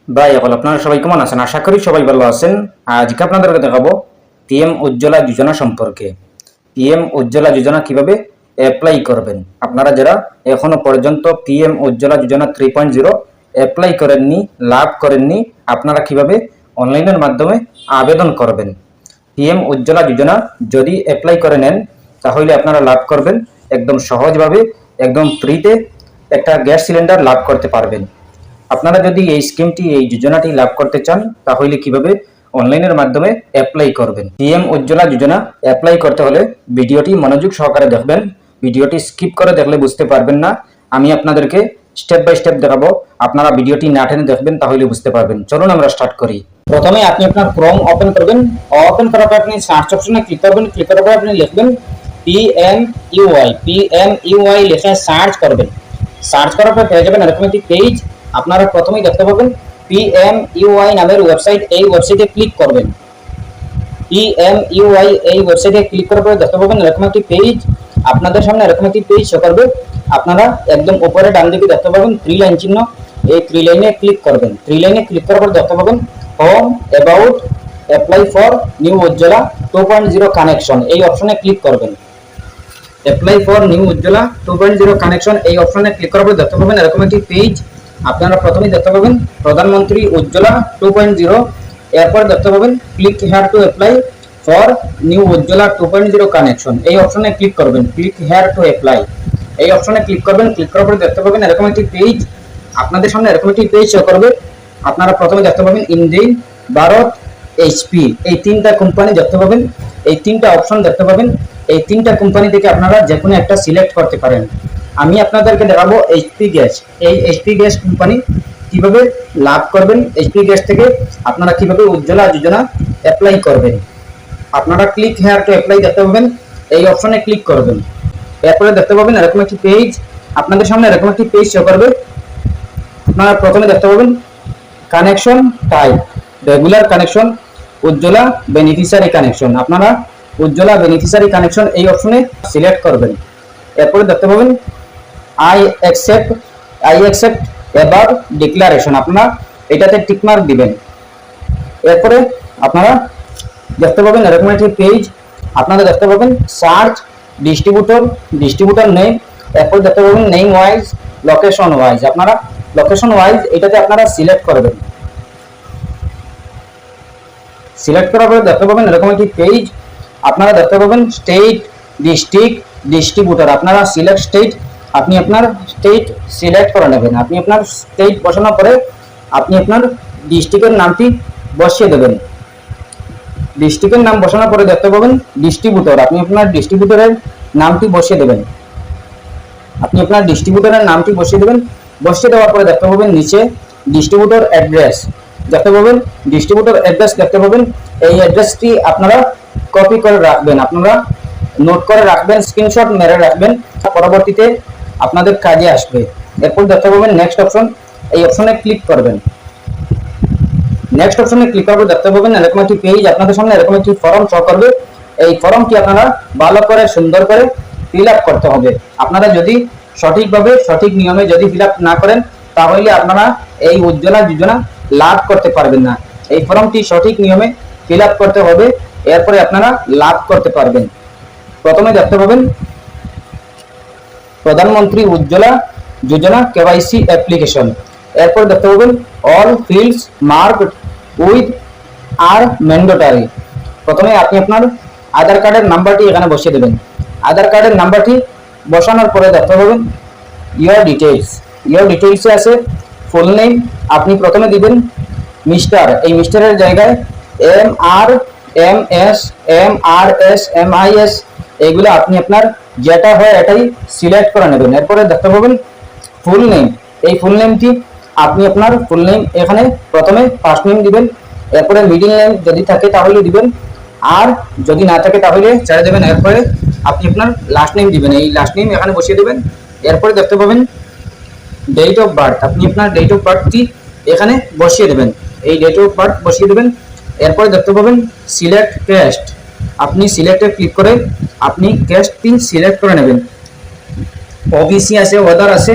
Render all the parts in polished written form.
ভাই এখন আপনারা সবাই কেমন আছেন? আশা করি সবাই ভালো আছেন। আজকে আপনাদেরকে দেখাবো পিএম উজ্জ্বলা যোজনা সম্পর্কে। পিএম উজ্জ্বলা যোজনা কিভাবে অ্যাপ্লাই করবেন। আপনারা যারা এখনো পর্যন্ত পিএম উজ্জ্বলা যোজনা 3.0 অ্যাপ্লাই করেননি, লাভ করেননি, আপনারা কিভাবে অনলাইনের মাধ্যমে আবেদন করবেন। পিএম উজ্জ্বলা যোজনা যদি অ্যাপ্লাই করে নেন তাহলে আপনারা লাভ করবেন একদম সহজভাবে, একদম ফ্রিতে একটা গ্যাস সিলিন্ডার লাভ করতে পারবেন। আপনারা যদি এই স্কিমটি, এই যোজনাটি লাভ করতে চান তাহলে কিভাবে অনলাইনের মাধ্যমে অ্যাপ্লাই করবেন। পিএম উজ্জ্বলা যোজনা অ্যাপ্লাই করতে হলে ভিডিওটি মনোযোগ সহকারে দেখবেন। ভিডিওটি স্কিপ করে দেখলে বুঝতে পারবেন না। আমি আপনাদেরকে স্টেপ বাই স্টেপ দেখাবো, আপনারা ভিডিওটি না টেনে দেখবেন তাহলে বুঝতে পারবেন। চলুন আমরা স্টার্ট করি। প্রথমে আপনি আপনার ক্রোম ওপেন করবেন। ওপেন করার পর আপনি সার্চ অপশনে ক্লিক করবেন। ক্লিক করার পর আপনি লিখবেন পিএমইউআই লিখে সার্চ করবেন। সার্চ করার পর পেয়ে যাবেন এরকম একটি পেজ। আপনারা প্রথমেই দেখতে পাবেন পিএমইউআই নামের ওয়েবসাইট। এই ওয়েবসাইটে ক্লিক করবেন। পিএমইউআই এই ওয়েবসাইটে ক্লিক করার পরে দেখতে পাবেন এরকম একটি পেজ। আপনাদের সামনে এরকম একটি পেজ শো করবে। আপনারা একদম উপরে ডান দিকে দেখতে পাবেন 3 লাইন চিহ্ন। এই 3 লাইনে ক্লিক করবেন। 3 লাইনে ক্লিক করার পর দেখতে পাবেন home, about, apply for new Ujjwala 2.0 connection, এই অপশনে ক্লিক করবেন। Apply for new Ujjwala 2.0 connection এই অপশনে ক্লিক করার পর দেখতে পাবেন এরকম একটি পেজ। আপনারা প্রথমেই দেখতে পাবেন প্রধানমন্ত্রী উজ্জ্বলা 2.0। এরপর দেখতে পাবেন click here to apply for new Ujjwala 2.0 connection, এই অপশনে ক্লিক করবেন। ক্লিক হেয়ার টু অ্যাপ্লাই এই অপশনে ক্লিক করবেন। ক্লিক করার পর দেখতে পাবেন এরকম একটি পেজ। আপনাদের সামনে এরকম একটি পেজ শো করবে। আপনারা প্রথমে দেখতে পাবেন ইন্ডিয়ান, ভারত, এইচপি, এই 3টা কোম্পানি দেখতে পাবেন। এই 3টা অপশন দেখতে পাবেন। এই 3টা কোম্পানি থেকে আপনারা যে কোনো একটা সিলেক্ট করতে পারেন। আমি আপনাদেরকে দেখাবো এইচপি গ্যাস। এই এইচপি গ্যাস কোম্পানি কিভাবে লাভ করবেন, এইচপি গ্যাস থেকে আপনারা কিভাবে উজ্জ্বলা যোজনা অ্যাপ্লাই করবেন। আপনারা ক্লিক হেয়ার টু অ্যাপ্লাই দেখতে পাবেন। এই অপশনে ক্লিক করবেন। এরপরে দেখতে পাবেন এরকম একটি পেজ। আপনাদের সামনে এরকম একটি পেজ শো করবে। আপনারা প্রথমে দেখতে পাবেন connection type, regular connection, Ujjwala beneficiary connection. আপনারা উজ্জ্বলা বেনিফিশিয়ারি কানেকশন এই অপশনে সিলেক্ট করবেন। এরপরে দেখতে পাবেন আই অ্যাকসেপ্ট এবার ডিক্লারেশন, আপনারা এটাতে টিক মার্ক দিবেন। এরপরে আপনারা দেখতে পাবেন এরকম একটি পেজ। আপনারা দেখতে পাবেন সার্চ ডিস্ট্রিবিউটর নেম। এরপর দেখতে পাবেন নেম ওয়াইজ, লোকেশন ওয়াইজ। আপনারা লোকেশন ওয়াইজ এটাতে আপনারা সিলেক্ট করবেন। সিলেক্ট করার পরে দেখতে পাবেন এরকম একটি পেজ। আপনারা দেখতে পাবেন স্টেট, ডিস্ট্রিক্ট, ডিস্ট্রিবিউটর। আপনারা সিলেক্ট স্টেট, আপনি আপনার স্টেট সিলেক্ট করে নেবেন। আপনি আপনার স্টেট বসানোর পরে আপনি আপনার ডিস্ট্রিক্টের নামটি বসিয়ে দেবেন। ডিস্ট্রিক্টের নাম বসানোর পরে দেখতে পাবেন ডিস্ট্রিবিউটর, আপনি আপনার ডিস্ট্রিবিউটরের নামটি বসিয়ে দেবেন। আপনি আপনার ডিস্ট্রিবিউটরের নামটি বসিয়ে দেবেন। বসিয়ে দেওয়ার পরে দেখতে পাবেন নিচে ডিস্ট্রিবিউটর অ্যাড্রেস দেখতে পাবেন। ডিস্ট্রিবিউটর অ্যাড্রেস দেখতে পাবেন। এই অ্যাড্রেসটি আপনারা কপি করে রাখবেন, আপনারা নোট করে রাখবেন, স্ক্রিনশট মেরে রাখবেন, পরবর্তীতে আপনাদের কাজে আসবে। এরপর দেখতে পাবেন নেক্সট অপশন, এই অপশনে ক্লিক করবেন। নেক্সট অপশনে ক্লিক করার পর দেখতে পাবেন এরকম একটি পেজ। আপনাদের সামনে এরকম একটি ফর্ম শো করবে। এই ফর্মটি আপনারা ভালো করে সুন্দর করে ফিল আপ করতে হবে। আপনারা যদি সঠিকভাবে সঠিক নিয়মে যদি ফিল আপ না করেন তাহলে আপনারা এই উজ্জ্বলা যোজনা লাভ করতে পারবেন না। এই ফর্মটি সঠিক নিয়মে ফিল আপ করতে হবে, এরপরে আপনারা লাভ করতে পারবেন। প্রথমে দেখতে পাবেন প্রধানমন্ত্রী উজ্জ্বলা যোজনা কেওয়াইসি অ্যাপ্লিকেশন। এরপর দেখতে পাবেন all fields marked with are mandatory. প্রথমে আপনি আপনার আধার কার্ডের নাম্বারটি এখানে বসিয়ে দেবেন। আধার কার্ডের নাম্বারটি বসানোর পরে দেখতে পাবেন ইয়োর ডিটেইলসে আছে ফুল নেম। আপনি প্রথমে দিবেন মিস্টার, এই মিস্টারের জায়গায় MR MS এইগুলো আপনি আপনার যেটা হয় এটাই সিলেক্ট করে নেবেন। এরপরে দেখতে পাবেন ফুল নেম, এই ফুল নেমটি আপনি আপনার ফুল নেম এখানে প্রথমে ফার্স্ট নেম দিবেন। এরপরে মিডল নেম যদি থাকে তাহলে দিবেন, আর যদি না থাকে তাহলে ছেড়ে দেবেন। এরপরে আপনি আপনার লাস্ট নেম দিবেন, এই লাস্ট নেম এখানে বসিয়ে দেবেন। এরপরে দেখতে পাবেন ডেট অফ বার্থ, আপনি আপনার ডেট অফ বার্থটি এখানে বসিয়ে দেবেন, এই ডেট অফ বার্থ বসিয়ে দেবেন। এরপরে দেখতে পাবেন সিলেক্ট ক্যাস্ট, আপনি সিলেক্টে ক্লিক করে আপনি ক্যাস্টটি সিলেক্ট করে নেবেন। ওবিসি আছে, ওদার আছে,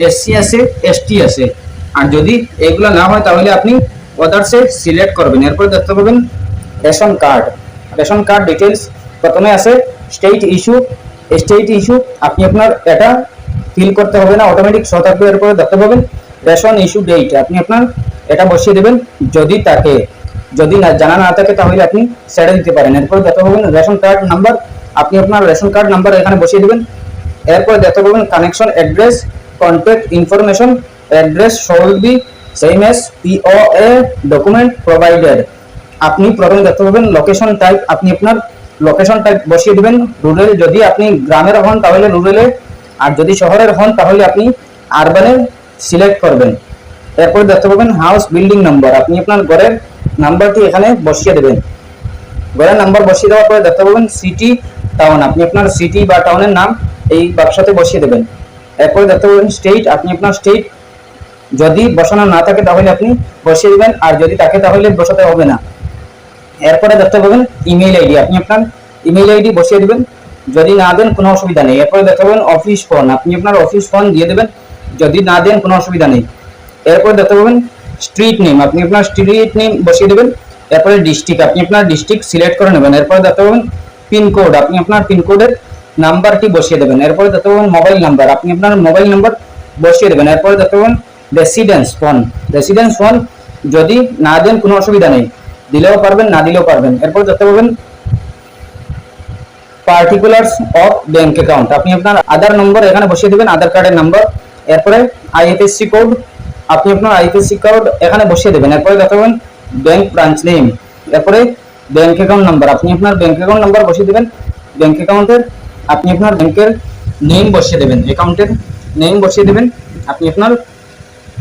এসসি আছে, এসটি আছে। আর যদি এগুলো না হয় তাহলে আপনি ওদার্সে সিলেক্ট করবেন। এরপর দেখতে পাবেন ration card. Ration card details প্রথমে আছে স্টেট ইস্যু। স্টেট ইস্যু আপনি আপনার এটা ফিল করতে হবে না, অটোমেটিক শো থাকবে। এরপরে দেখতে পাবেন রেশন ইস্যু ডেট, আপনি আপনার এটা বসিয়ে দেবেন। যদি না জানা না থাকে তাহলে আপনি ছেড়ে দিতে পারেন। এরপরে দেখতে পাবেন রেশন কার্ড নাম্বার, আপনি আপনার রেশন কার্ড নাম্বার এখানে বসিয়ে দেবেন। এরপরে দেখতে পাবেন connection address, contact information, address should be same as POA document provided। আপনি প্রথমে দেখতে পাবেন লোকেশন টাইপ, আপনি আপনার লোকেশন টাইপ বসিয়ে দিবেন রুরাল। যদি আপনি গ্রামের হন তাহলে রুরালে, আর যদি শহরের হন তাহলে আপনি আরবানে সিলেক্ট করবেন। এরপর দেখতে পাবেন হাউস বিল্ডিং নাম্বার, আপনি আপনার ঘরের নাম্বারটি এখানে বসিয়ে দেবেন। ঘরের নাম্বার বসিয়ে দেওয়ার পরে দেখতে পাবেন সিটি টাউন, আপনি আপনার সিটি বা টাউনের নাম এই বাক্সতে বসিয়ে দেবেন। এরপরে দেখতে পাবেন স্টেট, আপনি আপনার স্টেট যদি বসানো না থাকে তাহলে আপনি বসিয়ে দিবেন, আর যদি থাকে তাহলে বসাতে হবে না। এরপরে দেখতে পাবেন ইমেইল আইডি, আপনি আপনার ইমেইল আইডি বসিয়ে দিবেন। যদি না দেন কোনো অসুবিধা নেই। এরপরে দেখতে পাবেন অফিস ফোন, আপনি আপনার অফিস ফোন দিয়ে দেবেন। যদি না দেন কোনো অসুবিধা নেই। এরপরে দেখতে পাবেন স্ট্রিট নেম, আপনি আপনার স্ট্রিট নেম বসিয়ে দেবেন। এরপরে ডিস্ট্রিক্ট, আপনি আপনার ডিস্ট্রিক্ট সিলেক্ট করে নেবেন। এরপরে দেখতে পাবেন পিনকোড, আপনি আপনার পিনকোডের নাম্বারটি বসিয়ে দেবেন। এরপরে দেখতে পাবেন মোবাইল নাম্বার, আপনি আপনার মোবাইল নাম্বার বসিয়ে দেবেন। এরপরে দেখতে পাবেন রেসিডেন্স ফোন যদি না দেন কোনো অসুবিধা নেই, দিলেও পারবেন না দিলেও পারবেন। এরপর দেখতে পাবেন পার্টিকুলার্স অফ ব্যাংক অ্যাকাউন্ট, আপনি আপনার আধার নম্বর এখানে বসিয়ে দেবেন, আধার কার্ডের নাম্বার। এরপরে আইএফএসসি কোড, আপনি আপনার আইএফএসসি কোড এখানে বসিয়ে দেবেন। এরপরে দেখতে পাবেন ব্যাংক ব্রাঞ্চ নেম, এরপরে ব্যাংক অ্যাকাউন্ট নাম্বার, আপনি আপনার ব্যাংক অ্যাকাউন্ট নাম্বার বসিয়ে দেবেন। ব্যাংক অ্যাকাউন্টের আপনি আপনার ব্যাংকের নেম বসিয়ে দেবেন, অ্যাকাউন্টের নেম বসিয়ে দেবেন। আপনি আপনার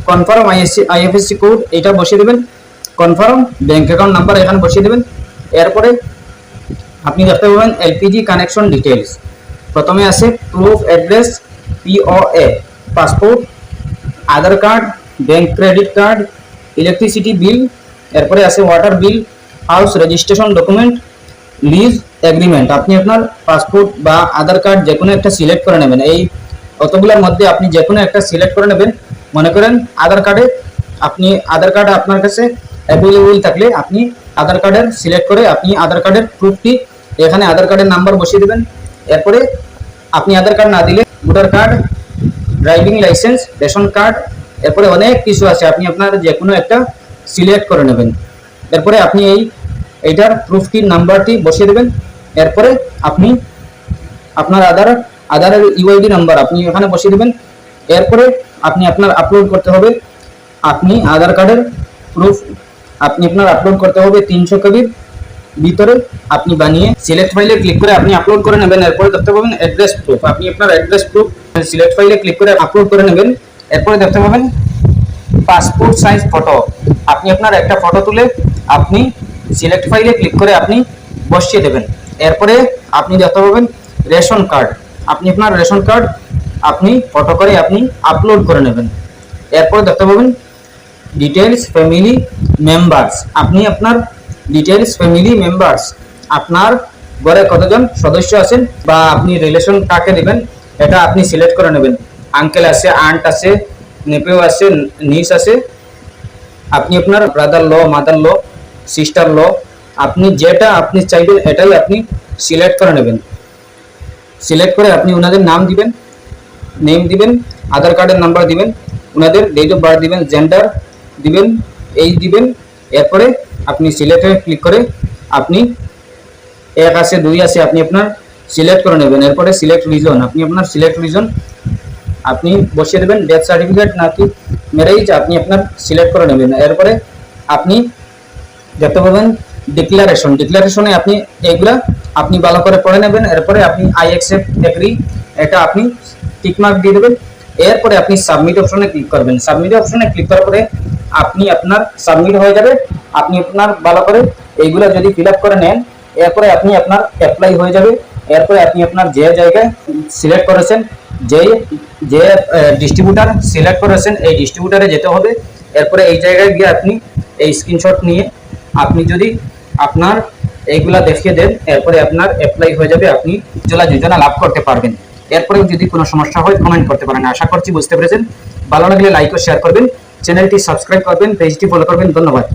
কনফার্ম আইএফএসসি কোড এটা বসিয়ে দেবেন। কনফার্ম ব্যাংক অ্যাকাউন্ট নাম্বার এখানে বসিয়ে দেবেন। এরপরে আপনি দেখতে পাবেন এলপিজি কানেকশন ডিটেলস, প্রথমে আছে proof address, POA, passport, Aadhaar card, bank credit card, electricity bill. এরপরে আছে water bill, house registration document, lease agreement. আপনি আপনার পাসপোর্ট বা আধার কার্ড যে কোনো একটা সিলেক্ট করে নেবেন। এই কতগুলোর মধ্যে আপনি যে কোনো একটা সিলেক্ট করে নেবেন। মনে করেন আধার কার্ড আপনার কাছে অ্যাভেলেবল থাকলে আপনি আধার কার্ডের সিলেক্ট করে আপনি আধার কার্ডের প্রুফটি এখানে আধার কার্ডের নাম্বার বসিয়ে দেবেন। এরপরে আপনি আধার কার্ড না দিলে voter card, driving licence, ration card, এরপরে অনেক কিছু আছে, আপনি আপনার যে কোনো একটা সিলেক্ট করে নেবেন। এরপরে আপনি এইটার প্রুফটির নাম্বারটি বসিয়ে দেবেন। এরপরে আপনি আপনার আধারের ইউআইডি নাম্বার আপনি এখানে বসিয়ে দেবেন। এরপরে আপনি আপনার আপলোড করতে হবে, আপনি আধার কার্ডের প্রুফ আপনি আপনার আপলোড করতে হবে 300 কেবির ভিতরে আপনি বানিয়ে সিলেক্ট ফাইলে ক্লিক করে আপনি আপলোড করে নেবেন। এরপরে দেখতে পাবেন অ্যাড্রেস প্রুফ, আপনি আপনার অ্যাড্রেস প্রুফ সিলেক্ট ফাইলে ক্লিক করে আপলোড করে নেবেন। এরপরে দেখতে পাবেন পাসপোর্ট সাইজ ফটো, আপনি আপনার একটা ফটো তুলে আপনি সিলেক্ট ফাইলে ক্লিক করে আপনি বসিয়ে দেবেন। এরপরে আপনি দেখতে পাবেন রেশন কার্ড, আপনি আপনার রেশন কার্ড আপনি ফটো করে আপনি আপলোড করে নেবেন। এরপরে দেখতে পাবেন ডিটেলস ফ্যামিলি মেম্বার্স, আপনি আপনার ডিটেলস ফ্যামিলি মেম্বার্স আপনার ঘরে কতজন সদস্য আছেন বা আপনি রিলেশন কাকে দেবেন এটা আপনি সিলেক্ট করে নেবেন। আঙ্কেল আছে, আন্ট আছে, নেপেও আছে, নিস আছে, আপনি আপনার ব্রাদার ল, মাদার ল, সিস্টার ল, আপনি যেটা আপনি চাইবেন এটাই আপনি সিলেক্ট করে নেবেন। সিলেক্ট করে আপনি ওনাদের নাম দিবেন, নেম দিবেন, আধার কার্ডের নাম্বার দিবেন, ওনাদের ডেট অফ বার্থ দিবেন, জেন্ডার দিবেন, এইজ দিবেন। এরপরে আপনি সিলেক্টে ক্লিক করে আপনি 1 আছে 2 আছে আপনি আপনার সিলেক্ট করে নেবেন। এরপরে সিলেক্ট রিজন, আপনি আপনার সিলেক্ট রিজন আপনি বসিয়ে দেবেন। ডেথ সার্টিফিকেট নাকি ম্যারেজ আপনি আপনার সিলেক্ট করে নেবেন। এরপরে আপনি দেখতে পাবেন ডিক্লারেশনে আপনি এইগুলা আপনি ভালো করে পড়ে নেবেন। এরপরে আপনি আই অ্যাকসেপ্ট এগ্রি এটা আপনি টিক মার্ক দিয়ে দেবেন। এরপরে আপনি সাবমিট অপশনে ক্লিক করবেন। সাবমিট অপশনে ক্লিক করার পরে আপনি আপনার সাবমিট হয়ে যাবে। আপনি আপনার ভালো করে এইগুলা যদি ফিল আপ করে নেন এরপরে আপনি আপনার অ্যাপ্লাই হয়ে যাবে। এরপরে আপনি আপনার যে জায়গায় সিলেক্ট করেছেন, যে ডিস্ট্রিবিউটার সিলেক্ট করেছেন এই ডিস্ট্রিবিউটারে যেতে হবে। এরপরে এই জায়গায় গিয়ে আপনি এই স্ক্রিনশট নিয়ে আপনি যদি আপনার এইগুলা দেখিয়ে দেন এরপরে আপনার অ্যাপ্লাই হয়ে যাবে, আপনি যোজনা লাভ করতে পারবেন। এরপরে যদি কোনো সমস্যা হয় কমেন্ট করতে পারেন। আশা করছি বুঝতে পেরেছেন। ভালো লাগলে লাইক ও শেয়ার করবেন। চ্যানেলটি সাবস্ক্রাইব করবেন, পেজটি ফলো করবেন। ধন্যবাদ।